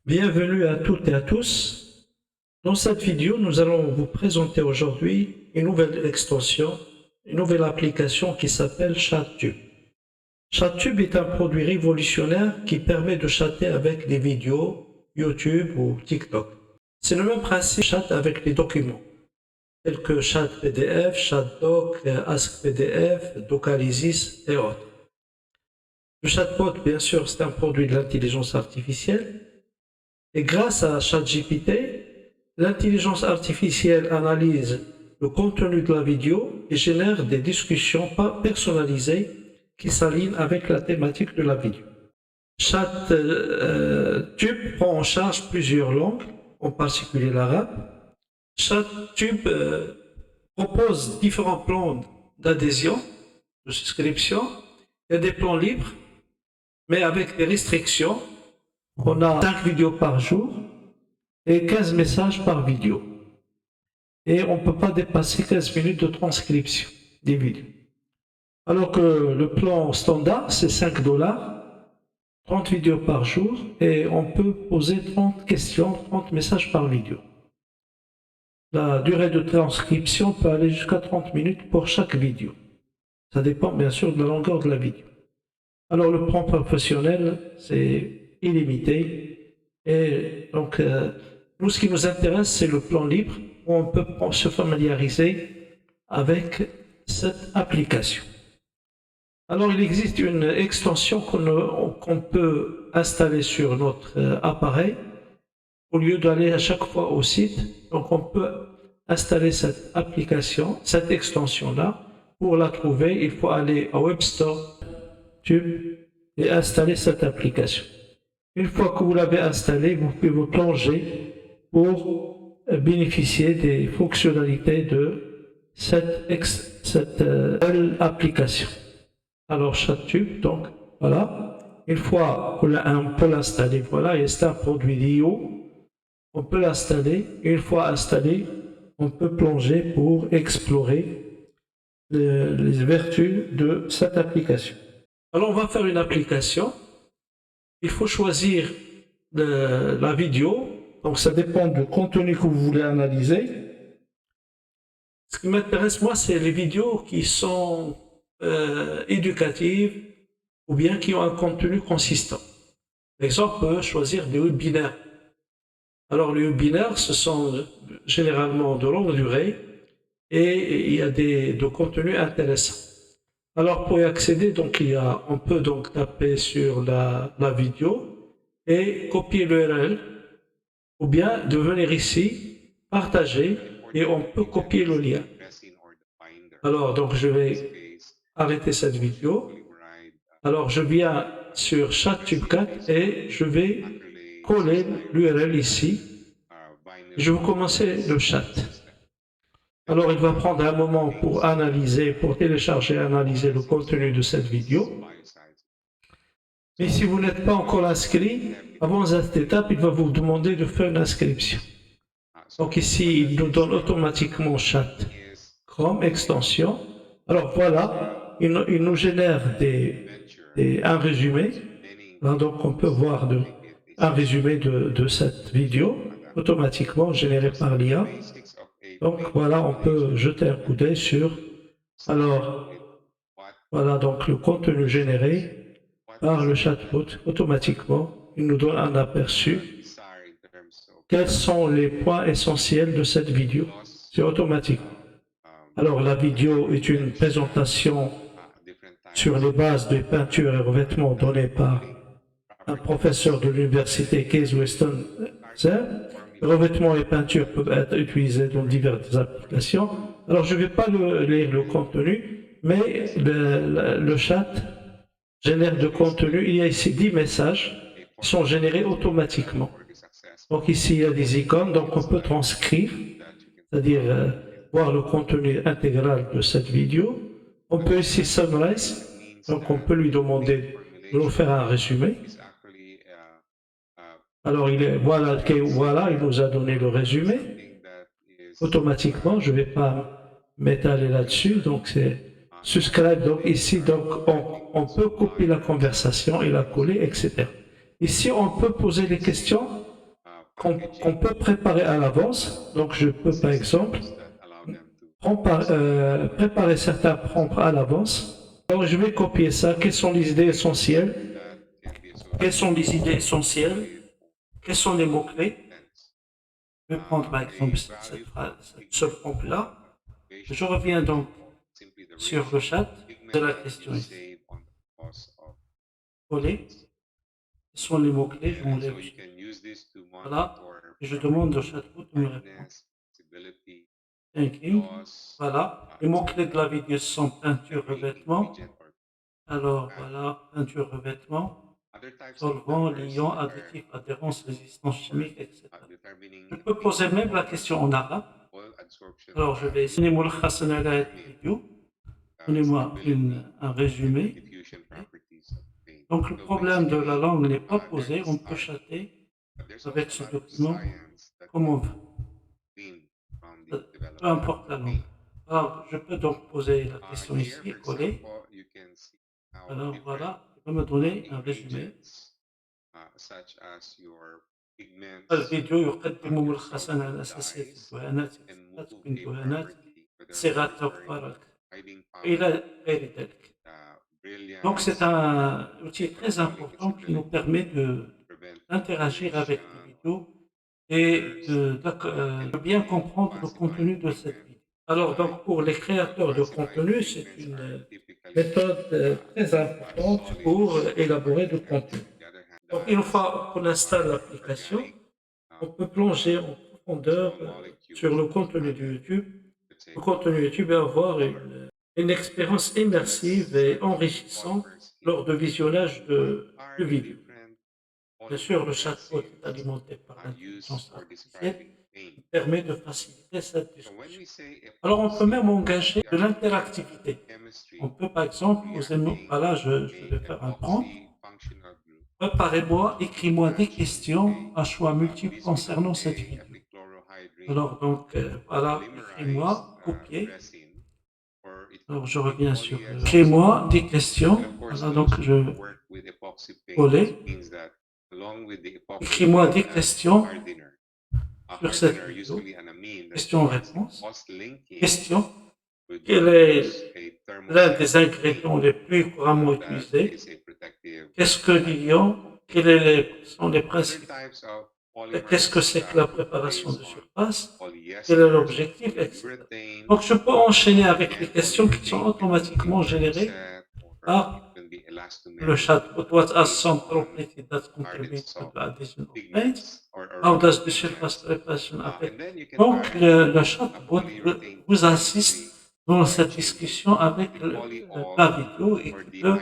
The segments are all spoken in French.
Bienvenue à toutes et à tous. Dans cette vidéo, nous allons vous présenter aujourd'hui une nouvelle extension, une nouvelle application qui s'appelle ChatTube. ChatTube est un produit révolutionnaire qui permet de chatter avec des vidéos YouTube ou TikTok. C'est le même principe chat avec les documents, tels que Chat PDF, ChatDoc, Ask PDF, Docalisys et autres. Le chatbot, bien sûr, c'est un produit de l'intelligence artificielle. Et grâce à ChatGPT, l'intelligence artificielle analyse le contenu de la vidéo et génère des discussions personnalisées qui s'alignent avec la thématique de la vidéo. ChatTube prend en charge plusieurs langues, en particulier l'arabe. ChatTube propose différents plans d'adhésion, de souscription. Il y a des plans libres, mais avec des restrictions. On a 5 vidéos par jour et 15 messages par vidéo. Et on ne peut pas dépasser 15 minutes de transcription des vidéos. Alors que le plan standard, c'est 5 $, 30 vidéos par jour, et on peut poser 30 questions, 30 messages par vidéo. La durée de transcription peut aller jusqu'à 30 minutes pour chaque vidéo. Ça dépend bien sûr de la longueur de la vidéo. Alors le plan professionnel, c'est illimité. Et donc, nous, ce qui nous intéresse, c'est le plan libre, où on peut se familiariser avec cette application. Alors, il existe une extension qu'on peut installer sur notre appareil, au lieu d'aller à chaque fois au site. Donc, on peut installer cette application, cette extension-là. Pour la trouver, il faut aller au Web Store et installer cette application. Une fois que vous l'avez installée, vous pouvez vous plonger pour bénéficier des fonctionnalités de cette application. Alors ChatTube, donc voilà, une fois qu'on peut l'installer, voilà, et c'est un produit d'IO, on peut l'installer. Une fois installé, on peut plonger pour explorer les vertus de cette application. Alors on va faire une application. Il faut choisir la vidéo, donc ça dépend du contenu que vous voulez analyser. Ce qui m'intéresse moi, c'est les vidéos qui sont éducatives ou bien qui ont un contenu consistant. Par exemple, on peut choisir des webinaires. Alors les webinaires, ce sont généralement de longue durée et il y a de contenus intéressants. Alors pour y accéder, donc on peut donc taper sur la vidéo et copier l'URL, ou bien de venir ici, partager, et on peut copier le lien. Alors donc je vais arrêter cette vidéo. Alors je viens sur ChatTube 4 et je vais coller l'URL ici. Je vais commencer le chat. Alors, il va prendre un moment pour télécharger et analyser le contenu de cette vidéo. Mais si vous n'êtes pas encore inscrit, avant cette étape, il va vous demander de faire une inscription. Donc ici, il nous donne automatiquement Chat Chrome extension. Alors voilà, il nous génère un résumé. Donc on peut voir un résumé de cette vidéo automatiquement généré par l'IA. Donc voilà, on peut jeter un coup d'œil sur. Alors voilà donc le contenu généré par le chatbot automatiquement. Il nous donne un aperçu. Quels sont les points essentiels de cette vidéo? C'est automatique. Alors la vidéo est une présentation sur les bases des peintures et revêtements données par un professeur de l'université Case Western. Les revêtements et peintures peuvent être utilisés dans diverses applications. Alors je ne vais pas lire le contenu, mais le chat génère de contenu. Il y a ici 10 messages qui sont générés automatiquement. Donc ici il y a des icônes, donc on peut transcrire, c'est-à-dire voir le contenu intégral de cette vidéo. On peut ici summarize, donc on peut lui demander de nous faire un résumé. Alors voilà, il nous a donné le résumé automatiquement. Je ne vais pas m'étaler là-dessus. Donc c'est subscribe. Donc ici, on peut copier la conversation et la coller, etc. Ici, on peut poser des questions qu'on peut préparer à l'avance. Donc, je peux, par exemple, préparer certains prompts à l'avance. Alors, je vais copier ça. Quelles sont les idées essentielles? Quelles sont les idées essentielles? Quels sont les mots-clés? Je vais prendre, par exemple, ce prompt-là. Je reviens donc sur le chat de la question ici. Coller. Ce sont les mots-clés, je m'enlève. Voilà. Et je demande au chatbot de me répondre. Thinking. Voilà. Les mots-clés de la vidéo sont peinture, revêtement. Alors voilà, peinture, revêtement, solvant, liant, additif, adhérence, résistance chimique, etc. Je peux poser même la question en arabe. Alors je vais essayer. Donnez-moi un résumé. Donc le problème de la langue n'est pas posé, on peut chatter avec ce document comme on veut. Peu importe la langue. Alors je peux donc poser la question ici, coller. Alors voilà, il va me donner un résumé. الفيديو يقدم ملخصا عن أساسيات الدهانات تكوين دهانات صيغة توفر إلى غير ذلك. Donc c'est un outil très important qui nous permet d'interagir avec les vidéos et de bien comprendre le contenu de cette vidéo. Alors donc pour les créateurs de contenu, c'est une méthode très importante pour élaborer du contenu. Donc une fois qu'on installe l'application, on peut plonger en profondeur sur le contenu de YouTube. Le contenu YouTube et avoir une expérience immersive et enrichissante lors de visionnage de vidéos. Bien sûr, le chatbot est alimenté par l'intelligence artificielle qui permet de faciliter cette discussion. Alors, on peut même engager de l'interactivité. On peut, par exemple, poser, voilà, je vais faire un prompt. Préparez-moi, écris-moi des questions à choix multiples concernant cette vidéo. Alors, donc, voilà, écris-moi, copier. Alors, je reviens sur écris-moi des questions. Voilà, donc, je coller. Écris-moi des questions sur cette vidéo. Question-réponse. Question. Quel est l'un des ingrédients les plus couramment utilisés? Qu'est-ce que l'ion? Quels sont les principes? Qu'est-ce que c'est que la préparation de surface? Quel est l'objectif, etc. Donc, je peux enchaîner avec les questions qui sont automatiquement générées par le chatbot. What are some properties that contribute to the addition of paint? How does the surface preparation affect? Donc, le chatbot vous assiste dans cette discussion avec la vidéo et qui peut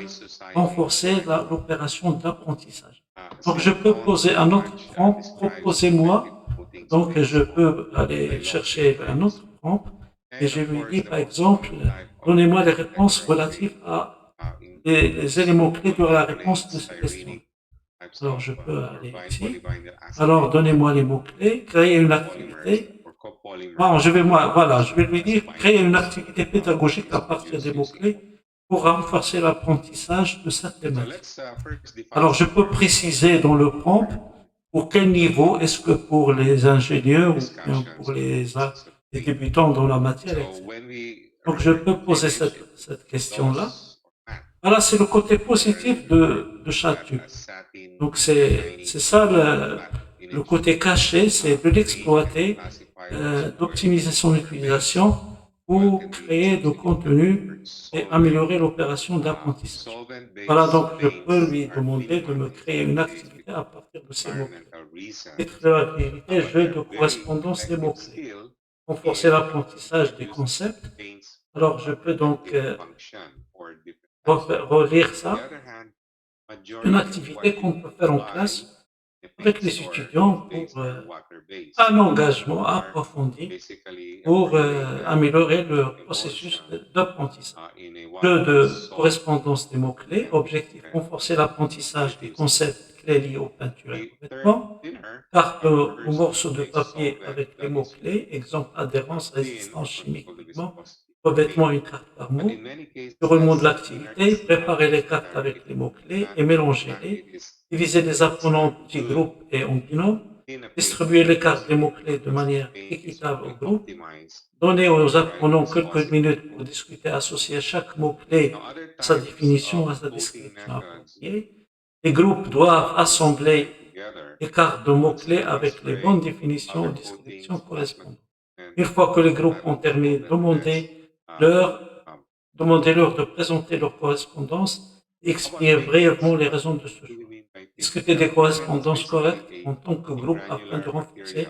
renforcer l'opération d'apprentissage. Donc, je peux poser un autre prompt, proposez-moi. Donc, je peux aller chercher un autre prompt et je lui dis, par exemple, donnez-moi les réponses relatives à les éléments clés de la réponse de cette question. Alors, je peux aller ici. Alors, donnez-moi les mots-clés, créer une activité. Bon, je vais lui dire, créer une activité pédagogique à partir des mots-clés pour renforcer l'apprentissage de cette thématique. Alors, je peux préciser dans le prompt pour quel niveau, est-ce que pour les ingénieurs ou bien pour les débutants dans la matière, etc. Donc, je peux poser cette question-là. Voilà, c'est le côté positif de ChatTube. Donc, c'est ça le côté caché, c'est de l'exploiter, d'optimiser son utilisation pour créer du contenu et améliorer l'opération d'apprentissage. Voilà, donc je peux lui demander de me créer une activité à partir de ces mots-clés. Titre de l'activité, jeu de correspondance des mots-clés. Renforcer l'apprentissage des concepts. Alors, je peux donc relire ça. Une activité qu'on peut faire en classe avec les étudiants pour un engagement approfondi pour améliorer le processus d'apprentissage. De correspondance des mots-clés, objectif renforcer l'apprentissage des concepts clés liés aux peintures et aux vêtements, carte ou morceau de papier avec les mots-clés, exemple adhérence, résistance chimique, pigment, revêtement une carte par mot, déroulement de l'activité, préparer les cartes avec les mots-clés et mélanger-les, diviser les apprenants en petits groupes et en binôme, distribuer les cartes des mots-clés de manière équitable au groupe, donner aux apprenants quelques minutes pour discuter, associer chaque mot-clé à sa définition, à sa description appropriée. Les groupes doivent assembler les cartes de mots-clés avec les bonnes définitions ou descriptions correspondantes. Une fois que les groupes ont terminé, demandez-leur de présenter leur correspondance et expliquer brièvement les raisons de ce choix. Discuter des correspondances correctes en tant que groupe afin de renforcer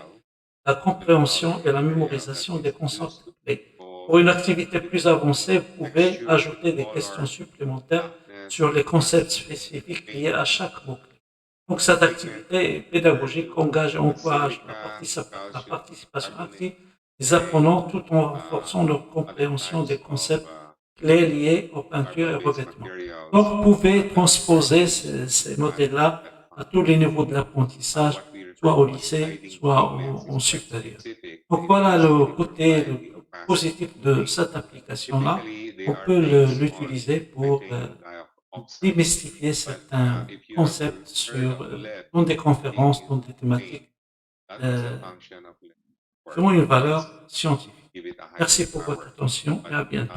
la compréhension et la mémorisation des concepts clés. Pour une activité plus avancée, vous pouvez ajouter des questions supplémentaires sur les concepts spécifiques liés à chaque mot-clé. Donc cette activité pédagogique engage et encourage la participation active des apprenants tout en renforçant leur compréhension des concepts clés liés aux peintures et revêtements. Donc vous pouvez transposer ces modèles-là à tous les niveaux de l'apprentissage, soit au lycée, soit en supérieur. Donc voilà le côté positif de cette application-là. On peut l'utiliser pour démystifier certains concepts dans des conférences, dans des thématiques euh, qui ont une valeur scientifique. Merci pour votre attention et à bientôt.